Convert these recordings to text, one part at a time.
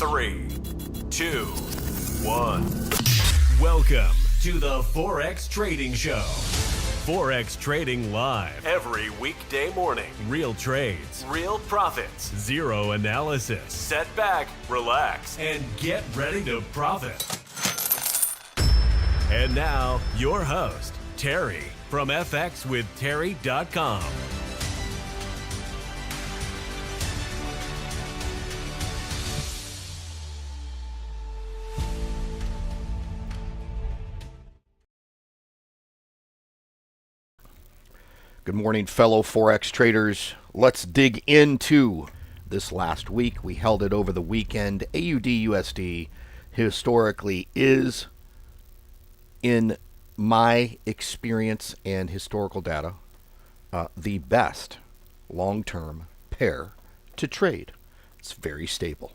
3, 2, 1. Welcome to the Forex Trading Show. Forex trading live every weekday morning. Real trades, real profits, zero analysis. Set back, relax, and get ready to profit. And now, your host, Terry from FXWithTerry.com. Good morning, fellow Forex traders. Let's dig into this last week. We held it over the weekend. AUD/USD historically is, in my experience and historical data, the best long-term pair to trade. It's very stable.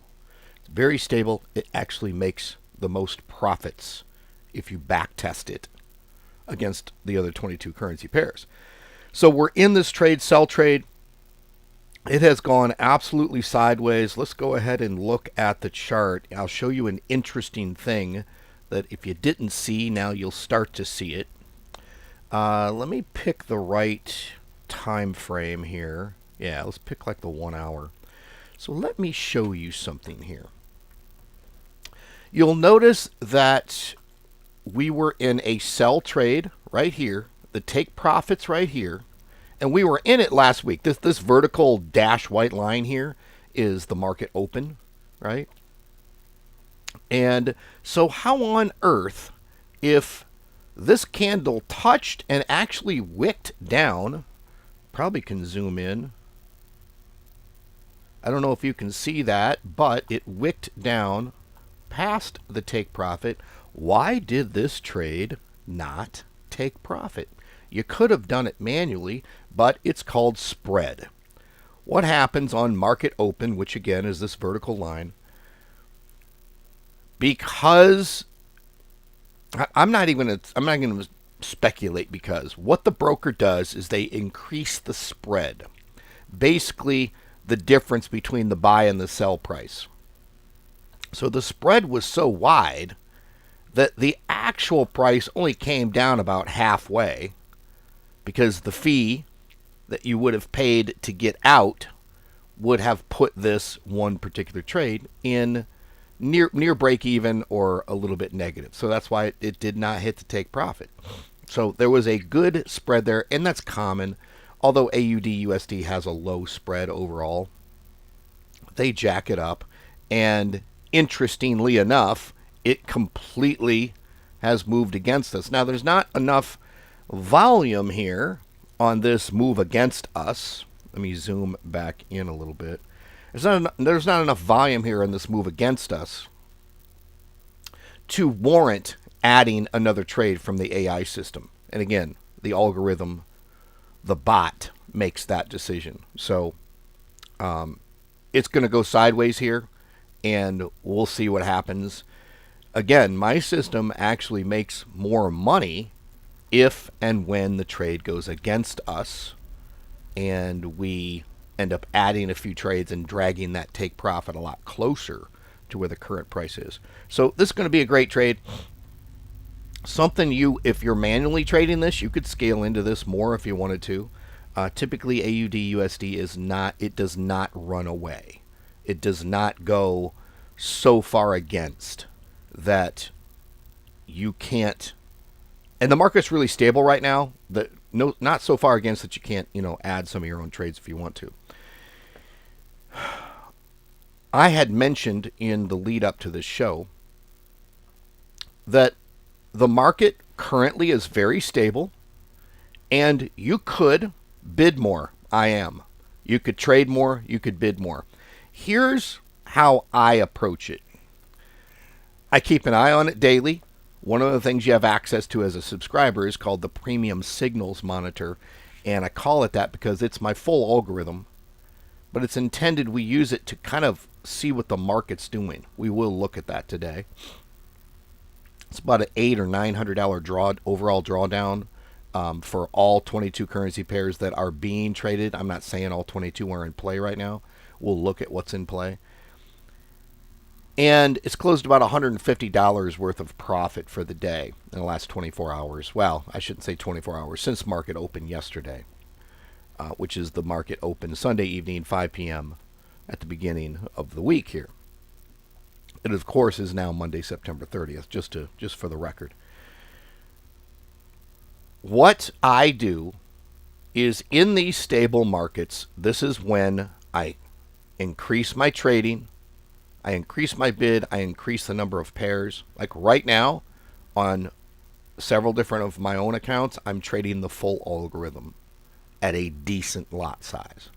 It's very stable. It actually makes the most profits if you back test it against the other 22 currency pairs. So we're in this trade, sell trade. It has gone absolutely sideways. Let's go ahead and look at the chart. I'll show you an interesting thing that if you didn't see, now you'll start to see it. Let me pick the right time frame here. Yeah, let's pick like the 1 hour. So let me show you something here. You'll notice that we were in a sell trade right here. The take profits right here, and we were in it last week. This vertical dash white line here is the market open, right? And so how on earth, if this candle touched and actually wicked down, probably can zoom in. I don't know if you can see that, but it wicked down past the take profit. Why did this trade not take profit? You could have done it manually, but it's called spread. What happens on market open, which again is this vertical line, because I'm not going to speculate, because what the broker does is they increase the spread, basically the difference between the buy and the sell price. So the spread was so wide that the actual price only came down about halfway, because the fee that you would have paid to get out would have put this one particular trade in near break even or a little bit negative. So that's why it did not hit the take profit. So there was a good spread there, and that's common. Although AUD/USD has a low spread overall, they jack it up, and interestingly enough, it completely has moved against us. Now, there's not enough volume here on this move against us. Let me zoom back in a little bit. There's not enough volume here in this move against us to warrant adding another trade from the AI system. And again, the algorithm, the bot, makes that decision. So it's going to go sideways here, and we'll see what happens. Again, my system actually makes more money if and when the trade goes against us and we end up adding a few trades and dragging that take profit a lot closer to where the current price is. So this is going to be a great trade. Something if you're manually trading this, you could scale into this more if you wanted to. Typically AUD/USD does not run away. It does not go so far against that you can't. And the market's really stable right now. Not so far against that you can't, add some of your own trades if you want to. I had mentioned in the lead up to this show that the market currently is very stable, and you could bid more. I am. You could trade more. You could bid more. Here's how I approach it. I keep an eye on it daily. One of the things you have access to as a subscriber is called the Premium Signals Monitor, and I call it that because it's my full algorithm, but it's intended we use it to kind of see what the market's doing. We will look at that today. It's about an $800 or $900 overall drawdown for all 22 currency pairs that are being traded. I'm not saying all 22 are in play right now. We'll look at what's in play. And it's closed about $150 worth of profit for the day in the last 24 hours. Well, I shouldn't say 24 hours, since market opened yesterday, which is the market open Sunday evening, 5 p.m. at the beginning of the week here. It, of course, is now Monday, September 30th, just for the record. What I do is in these stable markets, this is when I increase my trading, I increase my bid, I increase the number of pairs. Like right now, on several different of my own accounts, I'm trading the full algorithm at a decent lot size.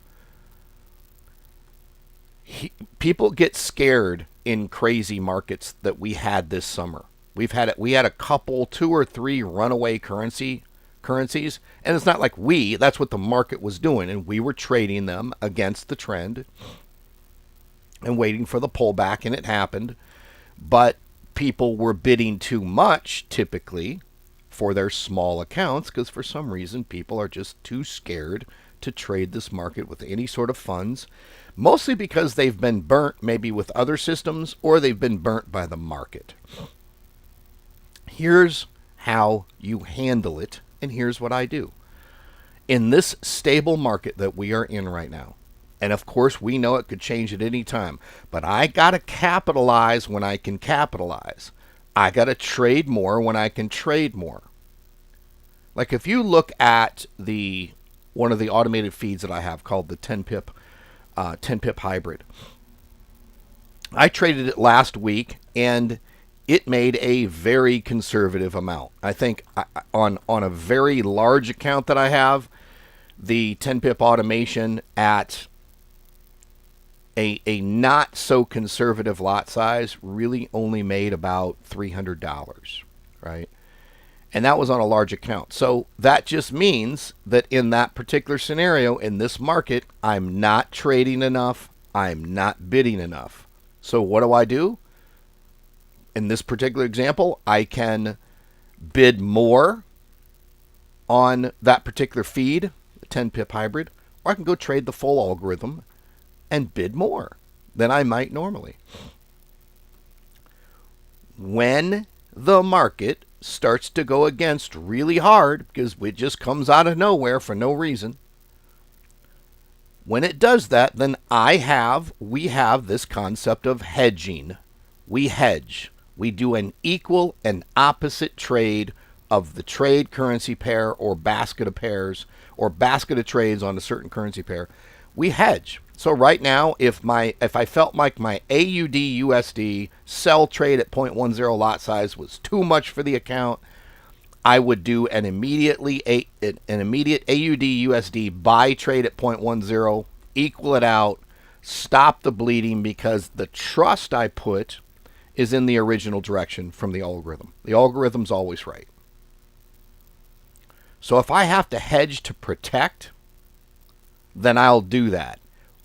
People get scared in crazy markets that we had this summer. We had a couple, 2 or 3 runaway currencies, and it's not like that's what the market was doing, and we were trading them against the trend and waiting for the pullback, and it happened. But people were bidding too much, typically, for their small accounts, because for some reason people are just too scared to trade this market with any sort of funds, mostly because they've been burnt maybe with other systems, or they've been burnt by the market. Here's how you handle it, and here's what I do. In this stable market that we are in right now, and of course we know it could change at any time, but I got to capitalize when I can capitalize. I got to trade more when I can trade more. Like if you look at one of the automated feeds that I have called the 10 pip hybrid. I traded it last week and it made a very conservative amount. I think on a very large account that I have, the 10 pip automation at a not so conservative lot size really only made about $300, right? And that was on a large account. So that just means that in that particular scenario, in this market, I'm not trading enough. I'm not bidding enough. So what do? In this particular example, I can bid more on that particular feed, the 10 pip hybrid, or I can go trade the full algorithm and bid more than I might normally. When the market starts to go against really hard, because it just comes out of nowhere for no reason, when it does that, then we have this concept of hedging. We hedge. We do an equal and opposite trade of the trade currency pair or basket of pairs or basket of trades on a certain currency pair. We hedge. So right now, if I felt like my AUD/USD sell trade at 0.10 lot size was too much for the account, I would do an immediate AUD/USD buy trade at 0.10, equal it out, stop the bleeding, because the trust I put is in the original direction from the algorithm. The algorithm's always right. So if I have to hedge to protect, then I'll do that.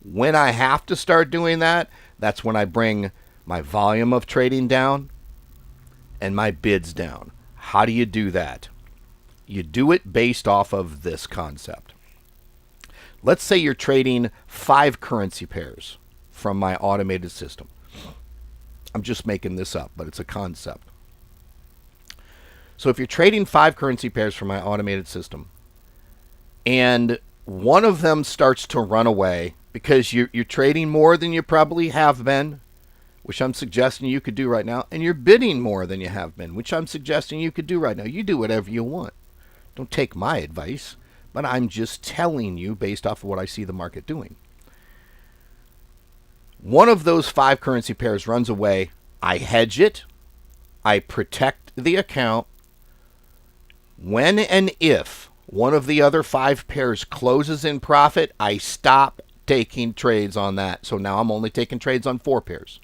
When I have to start doing that, that's when I bring my volume of trading down and my bids down. How do you do that? You do it based off of this concept. Let's say you're trading 5 currency pairs from my automated system. I'm just making this up, but it's a concept. So if you're trading 5 currency pairs from my automated system, and one of them starts to run away because you're trading more than you probably have been, which I'm suggesting you could do right now, and you're bidding more than you have been, which I'm suggesting you could do right now. You do whatever you want. Don't take my advice, but I'm just telling you based off of what I see the market doing. One of those 5 currency pairs runs away. I hedge it. I protect the account. When and if one of the other 5 pairs closes in profit, I stop taking trades on that. So now I'm only taking trades on 4 pairs.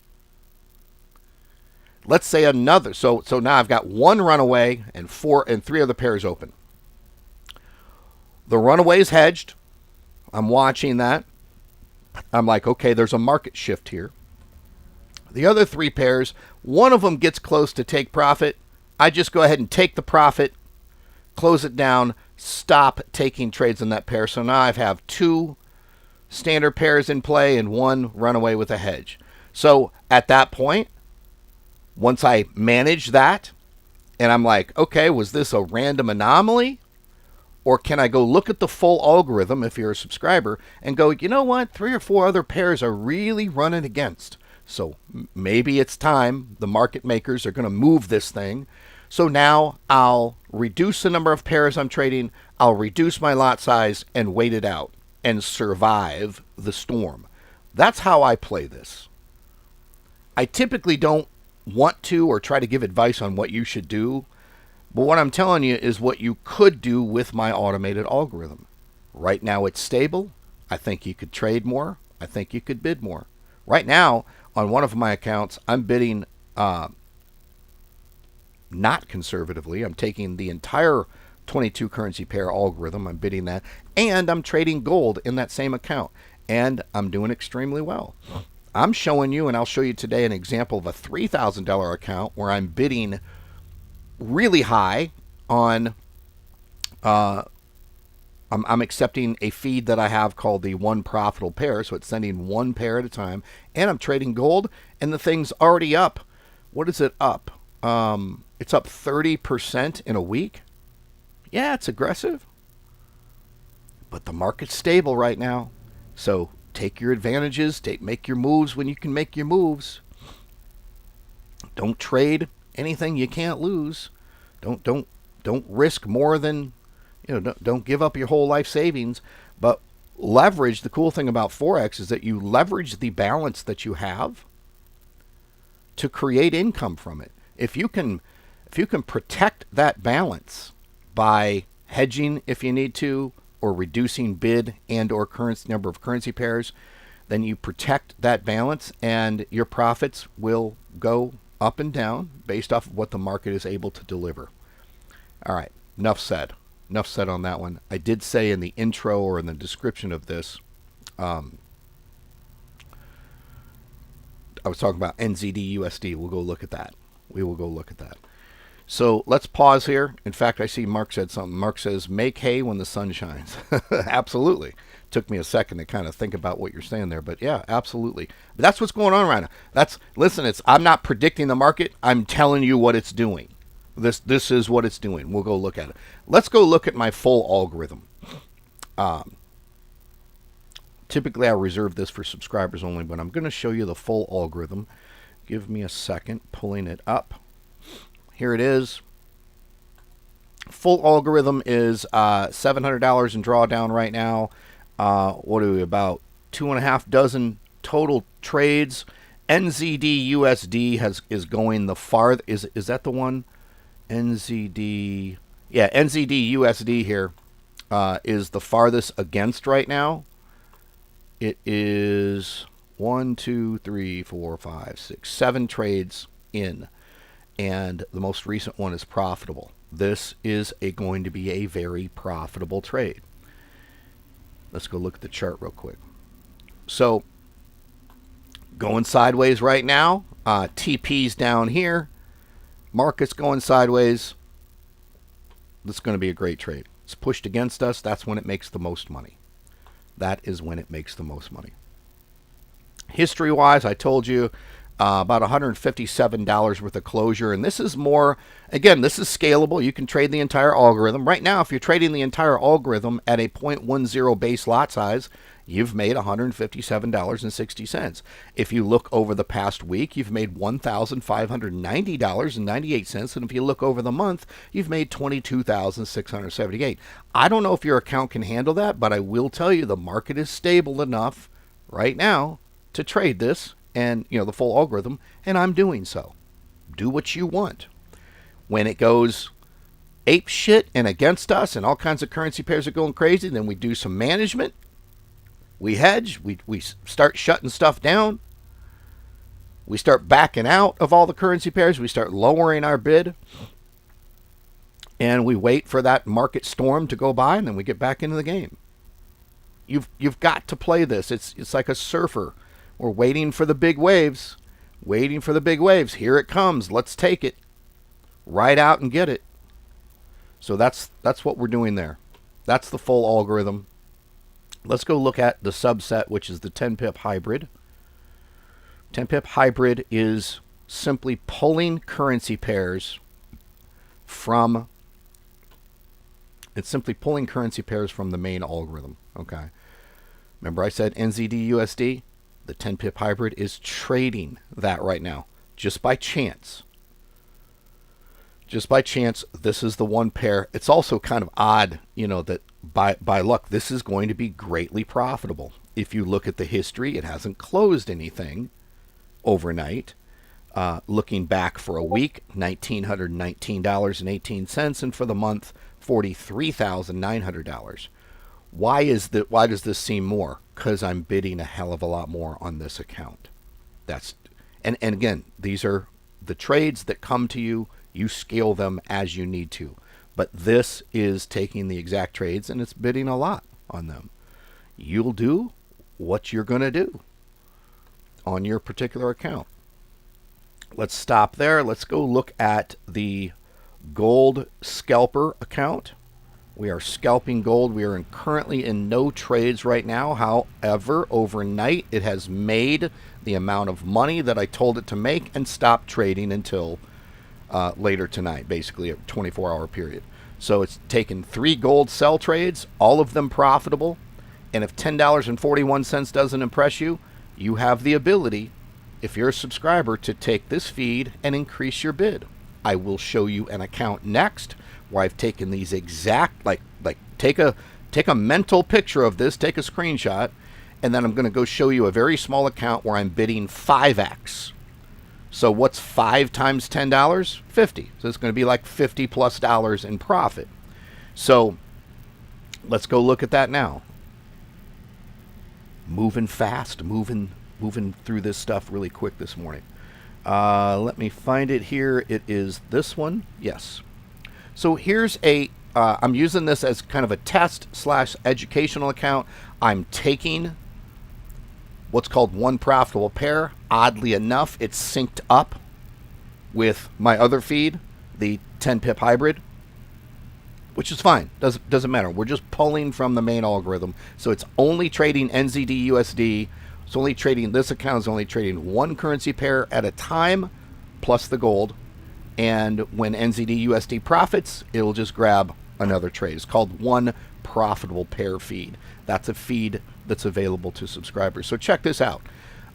Let's say another. So now I've got 1 runaway and 3 other pairs open. The runaway is hedged. I'm watching that. I'm like, okay, there's a market shift here. The other 3 pairs, one of them gets close to take profit. I just go ahead and take the profit, close it down, stop taking trades on that pair. So now I have 2 standard pairs in play and 1 runaway with a hedge. So at that point, Once I manage that, and I'm like, okay, was this a random anomaly? Or can I go look at the full algorithm if you're a subscriber and go, you know what, 3 or 4 other pairs are really running against. So maybe it's time. The market makers are going to move this thing. So now I'll reduce the number of pairs I'm trading. I'll reduce my lot size and wait it out and survive the storm. That's how I play this. I typically don't want to or try to give advice on what you should do. But what I'm telling you is what you could do with my automated algorithm. Right now it's stable. I think you could trade more. I think you could bid more. Right now, on one of my accounts, I'm bidding not conservatively. I'm taking the entire 22 currency pair algorithm. I'm bidding that. And I'm trading gold in that same account. And I'm doing extremely well. I'm showing you, and I'll show you today, an example of a $3,000 account where I'm bidding really high on I'm accepting a feed that I have called the one profitable pair, so it's sending one pair at a time, and I'm trading gold, and the thing's already up. What is it up? It's up 30% in a week. Yeah, it's aggressive, but the market's stable right now, so take your advantages, make your moves when you can make your moves. Don't trade anything you can't lose. Don't risk more than, don't give up your whole life savings, but leverage. The cool thing about Forex is that you leverage the balance that you have to create income from it. If you can protect that balance by hedging if you need to, or reducing bid and or number of currency pairs, then you protect that balance and your profits will go up and down based off of what the market is able to deliver. All right, enough said. Enough said on that one. I did say in the intro or in the description of this, I was talking about NZDUSD. We'll go look at that. We will go look at that. So let's pause here. In fact, I see Mark said something. Mark says, make hay when the sun shines. Absolutely. Took me a second to kind of think about what you're saying there, but yeah, absolutely. But that's what's going on right now. Listen, I'm not predicting the market. I'm telling you what it's doing. This is what it's doing. We'll go look at it. Let's go look at my full algorithm. Typically, I reserve this for subscribers only, but I'm going to show you the full algorithm. Give me a second, pulling it up. Here it is. Full algorithm is $700 in drawdown right now. What are we, about 2.5 dozen total trades? NZDUSD is going the farthest. Is that the one? NZD, yeah, NZDUSD here is the farthest against right now. It is 1, 2, 3, 4, 5, 6, 7 trades in, and the most recent one is profitable. This is going to be a very profitable trade. Let's go look at the chart real quick. So, going sideways right now. TP's down here. Market's going sideways. This is going to be a great trade. It's pushed against us. That's when it makes the most money. That is when it makes the most money. History-wise, I told you about $157 worth of closure. And this is more, again, this is scalable. You can trade the entire algorithm. Right now, if you're trading the entire algorithm at a 0.10 base lot size, you've made $157.60. If you look over the past week, you've made $1,590.98. And if you look over the month, you've made $22,678. I don't know if your account can handle that, but I will tell you the market is stable enough right now to trade this and, the full algorithm, and I'm doing so. Do what you want. When it goes ape shit and against us and all kinds of currency pairs are going crazy, then we do some management. We hedge. We start shutting stuff down. We start backing out of all the currency pairs. We start lowering our bid. And we wait for that market storm to go by, and then we get back into the game. You've got to play this. It's like a surfer. We're waiting for the big waves. Waiting for the big waves. Here it comes. Let's take it. Ride out and get it. So that's what we're doing there. That's the full algorithm. Let's go look at the subset, which is the 10 pip hybrid. 10 pip hybrid is simply pulling currency pairs from the main algorithm. Okay. Remember I said NZDUSD? The 10 pip hybrid is trading that right now. Just by chance. Just by chance, this is the one pair. It's also kind of odd, that by luck, this is going to be greatly profitable. If you look at the history, it hasn't closed anything overnight. Looking back for a week, $1,919.18, and for the month, $43,900. Why does this seem more? Because I'm bidding a hell of a lot more on this account. And again, these are the trades that come to you. You scale them as you need to. But this is taking the exact trades and it's bidding a lot on them. You'll do what you're going to do on your particular account. Let's stop there. Let's go look at the gold scalper account. We are scalping gold. We are currently in no trades right now. However, overnight it has made the amount of money that I told it to make and stopped trading until later tonight, basically a 24-hour period. So it's taken 3 gold sell trades, all of them profitable. And if $10.41 doesn't impress you, you have the ability, if you're a subscriber, to take this feed and increase your bid. I will show you an account next where I've taken these exact, take a mental picture of this, take a screenshot, and then I'm going to go show you a very small account where I'm bidding 5x. So what's 5 times $10? 50. So it's going to be like $50+ in profit. So let's go look at that now. Moving fast, moving through this stuff really quick this morning. Let me find it here. It is this one. Yes. So here's I'm using this as kind of a test/educational account. I'm taking what's called one profitable pair. Oddly enough, it's synced up with my other feed, the 10 pip hybrid, which is fine. Doesn't matter. We're just pulling from the main algorithm. So it's only trading NZDUSD. It's only trading, this account is only trading one currency pair at a time, plus the gold. And when NZDUSD profits, it'll just grab another trade. It's called one profitable pair feed. That's a feed that's available to subscribers. So check this out.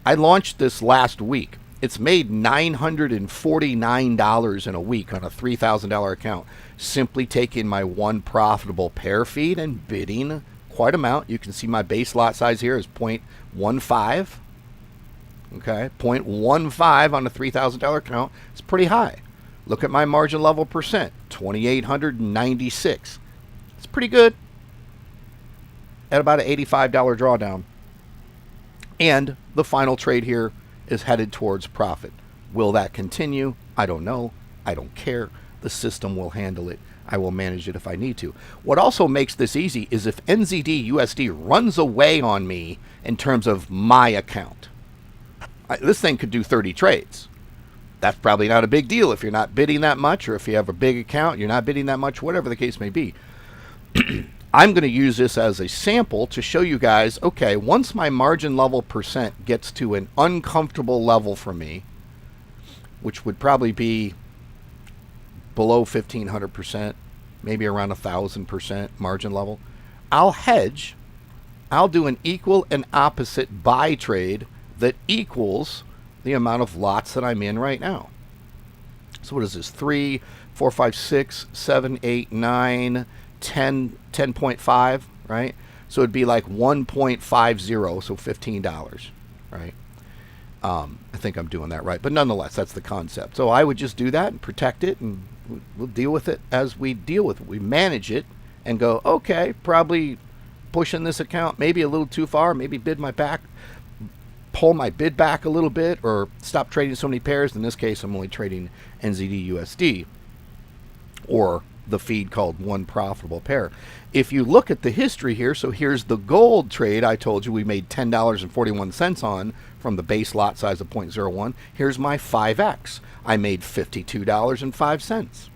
I launched this last week. It's made $949 in a week on a $3,000 account, simply taking my one profitable pair feed and bidding quite a amount. You can see my base lot size here is 0.15. Okay, 0.15 on a $3,000 account. It's pretty high. Look at my margin level percent, 2,896. It's pretty good at about an $85 drawdown. And the final trade here is headed towards profit. Will that continue? I don't know. I don't care. The system will handle it. I will manage it if I need to. What also makes this easy is if NZDUSD runs away on me in terms of my account. This thing could do 30 trades. That's probably not a big deal if you're not bidding that much, or if you have a big account, you're not bidding that much, whatever the case may be. I'm going to use this as a sample to show you guys, okay, once my margin level percent gets to an uncomfortable level for me, which would probably be below 1,500%, maybe around 1,000% margin level, I'll hedge. I'll do an equal and opposite buy trade that equals the amount of lots that I'm in right now. So what is this? 3, 4, 5, 6, 7, 8, 9, 10, 10.5, right? So it'd be like 1.50, so $15, right? I think I'm doing that right. But nonetheless, that's the concept. So I would just do that and protect it, and we'll deal with it as we deal with it. We manage it and go, okay, probably pushing this account maybe a little too far, maybe pull my bid back a little bit, or stop trading so many pairs. In this case, I'm only trading NZDUSD, or the feed called one profitable pair. If you look at the history here, so here's the gold trade I told you we made $10.41 on from the base lot size of 0.01. Here's my 5x. I made $52.05.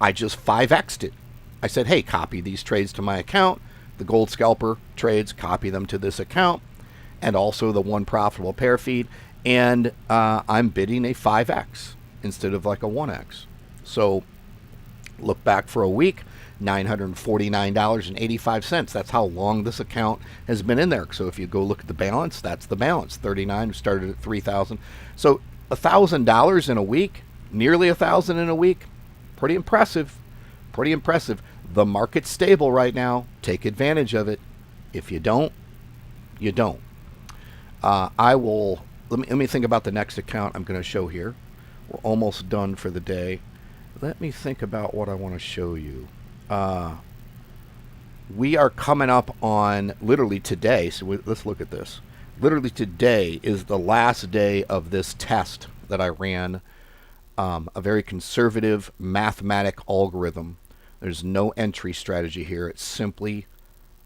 I just 5x'd it. I said, hey, copy these trades to my account. The gold scalper trades, copy them to this account. And also the one profitable pair feed. and I'm bidding a 5x instead of like a 1x. So look back for a week, $949.85. That's how long this account has been in there. So if you go look at the balance, that's the balance. 39 started at 3,000. So $1,000 in a week, nearly $1,000 in a week. Pretty impressive. Pretty impressive. The market's stable right now. Take advantage of it. If you don't, you don't. I will. Let me think about the next account I'm going to show here. We're almost done for the day. Let me think about what I want to show you. We are coming up on literally today. So let's look at this. Literally today is the last day of this test that I ran. A very conservative mathematic algorithm. There's no entry strategy here. It simply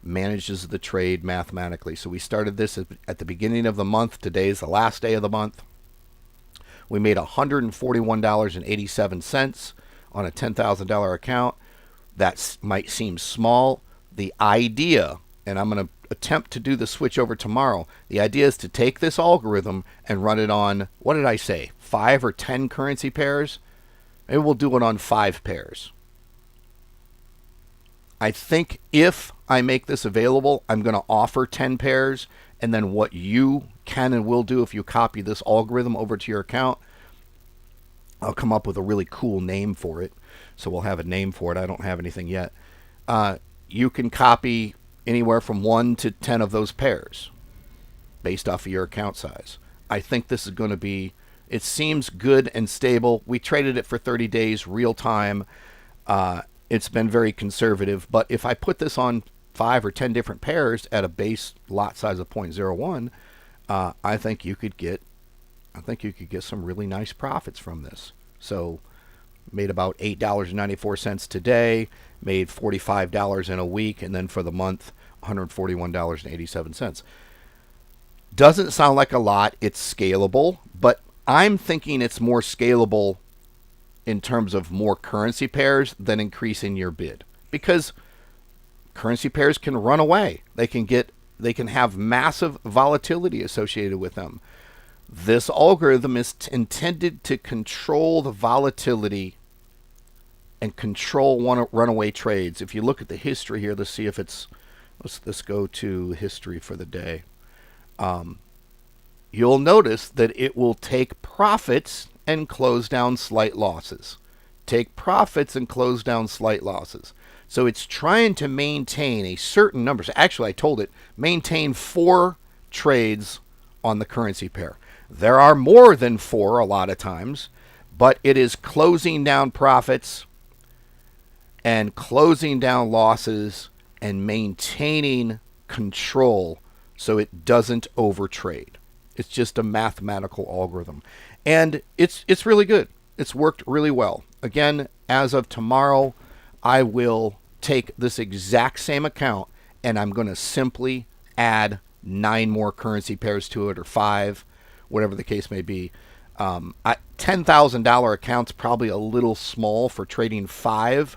manages the trade mathematically. So we started this at the beginning of the month. Today is the last day of the month. We made $141.87 on a $10,000 account. That might seem small. The idea, and I'm going to attempt to do the switch over tomorrow, the idea is to take this algorithm and run it on, what did I say, 5 or 10 currency pairs? Maybe we'll do it on 5 pairs. I think if I make this available, I'm going to offer 10 pairs, and then what you can and will do if you copy this algorithm over to your account, I'll come up with a really cool name for it. So we'll have a name for it. I don't have anything yet. You can copy anywhere from 1 to 10 of those pairs based off of your account size. I think this is going to be, it seems good and stable. We traded it for 30 days real time. It's been very conservative, but if I put this on 5 or 10 different pairs at a base lot size of 0.01, I think you could get some really nice profits from this. So made about $8.94 today, made $45 in a week, and then for the month, $141.87. Doesn't sound like a lot. It's scalable, but I'm thinking it's more scalable in terms of more currency pairs than increasing your bid, because currency pairs can run away. They can have massive volatility associated with them. This algorithm is intended to control the volatility and control runaway trades. If you look at the history here, let's see if it's, let's go to history for the day. You'll notice that it will take profits and close down slight losses. Take profits and close down slight losses. So it's trying to maintain a certain number. Actually, I told it, maintain 4 trades on the currency pair. There are more than 4 a lot of times, but it is closing down profits and closing down losses and maintaining control so it doesn't overtrade. It's just a mathematical algorithm. And it's really good. It's worked really well. Again, as of tomorrow, I will take this exact same account and I'm going to simply add 9 more currency pairs to it, or 5, whatever the case may be. $10,000 account's probably a little small for trading for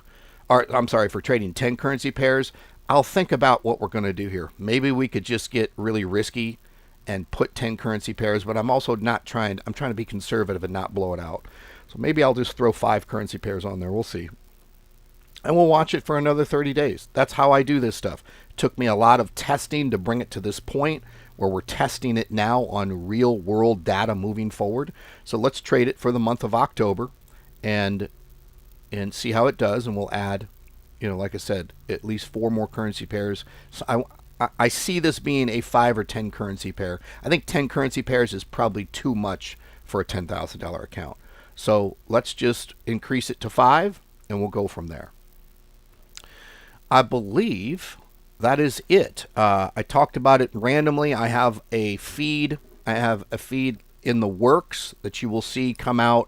trading 10 currency pairs. I'll think about what we're going to do here. Maybe we could just get really risky and put 10 currency pairs, but I'm also not trying, I'm trying to be conservative and not blow it out. So maybe I'll just throw 5 currency pairs on there. We'll see. And we'll watch it for another 30 days. That's how I do this stuff. It took me a lot of testing to bring it to this point where we're testing it now on real world data moving forward. So let's trade it for the month of October and see how it does. And we'll add, like I said, at least 4 more currency pairs. So I see this being a 5 or 10 currency pair. I think 10 currency pairs is probably too much for a $10,000 account. So let's just increase it to 5 and we'll go from there. I believe that is it. I talked about it randomly. I have a feed. In the works that you will see come out.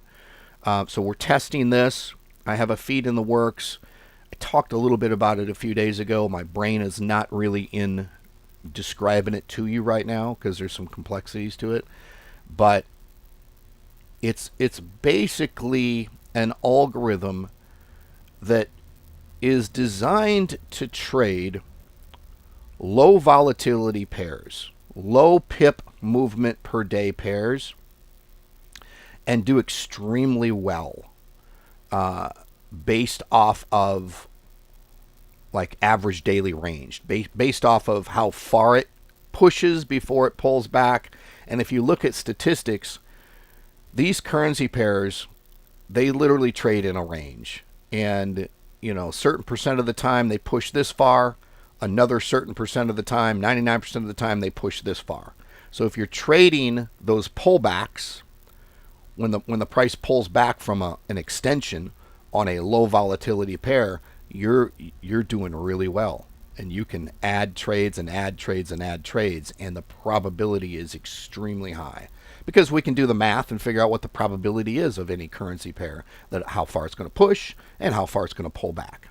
So we're testing this. I have a feed in the works. I talked a little bit about it a few days ago. My brain is not really in describing it to you right now because there's some complexities to it. But it's basically an algorithm that is designed to trade low volatility pairs, low pip movement per day pairs, and do extremely well based off of like average daily range, based off of how far it pushes before it pulls back. And if you look at statistics, these currency pairs, they literally trade in a range. And, certain percent of the time they push this far, another certain percent of the time, 99% of the time, they push this far. So if you're trading those pullbacks, when the price pulls back from an extension on a low volatility pair, you're doing really well. And you can add trades and add trades and add trades, and the probability is extremely high. Because we can do the math and figure out what the probability is of any currency pair, that how far it's going to push and how far it's going to pull back.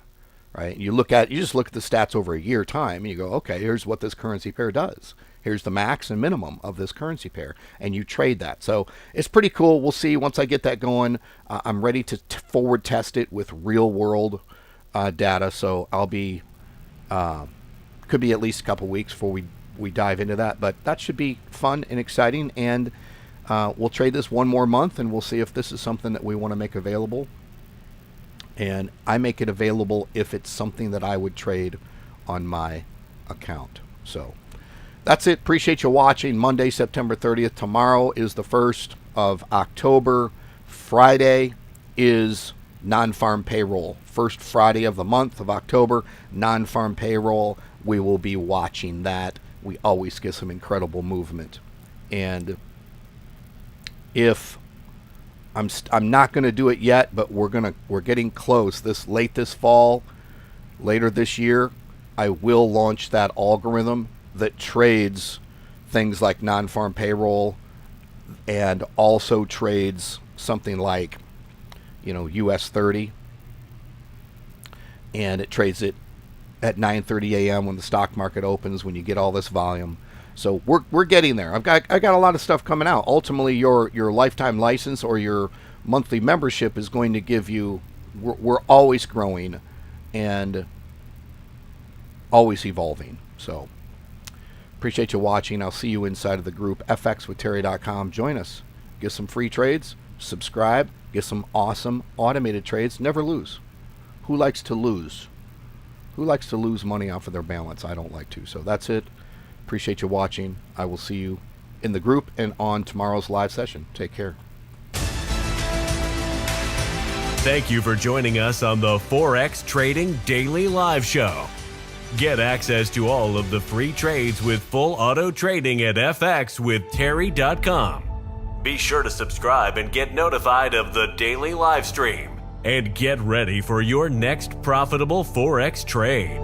Right? You just look at the stats over a year time and you go, okay, here's what this currency pair does. Here's the max and minimum of this currency pair, and you trade that. So it's pretty cool. We'll see once I get that going. I'm ready to forward test it with real world data. So I'll be could be at least a couple weeks before we dive into that, but that should be fun and exciting. And we'll trade this one more month, and we'll see if this is something that we want to make available. And I make it available if it's something that I would trade on my account. So that's it. Appreciate you watching. Monday, September 30th. Tomorrow is the 1st of October. Friday is non-farm payroll. First Friday of the month of October, non-farm payroll. We will be watching that. We always get some incredible movement. And if I'm not going to do it yet, but we're getting close. This fall, later this year, I will launch that algorithm that trades things like non-farm payroll and also trades something like, US 30, and it trades it at 9:30 a.m. when the stock market opens, when you get all this volume. So we're getting there. I got a lot of stuff coming out. Ultimately, your lifetime license or your monthly membership is going to give you. We're always growing and always evolving. So appreciate you watching. I'll see you inside of the group fxwithterry.com. Join us. Get some free trades. Subscribe. Get some awesome automated trades. Never lose. Who likes to lose? Who likes to lose money off of their balance? I don't like to. So that's it. Appreciate you watching. I will see you in the group and on tomorrow's live session. Take care. Thank you for joining us on the Forex Trading Daily Live Show. Get access to all of the free trades with full auto trading at fxwithterry.com. Be sure to subscribe and get notified of the daily live stream. And get ready for your next profitable Forex trade.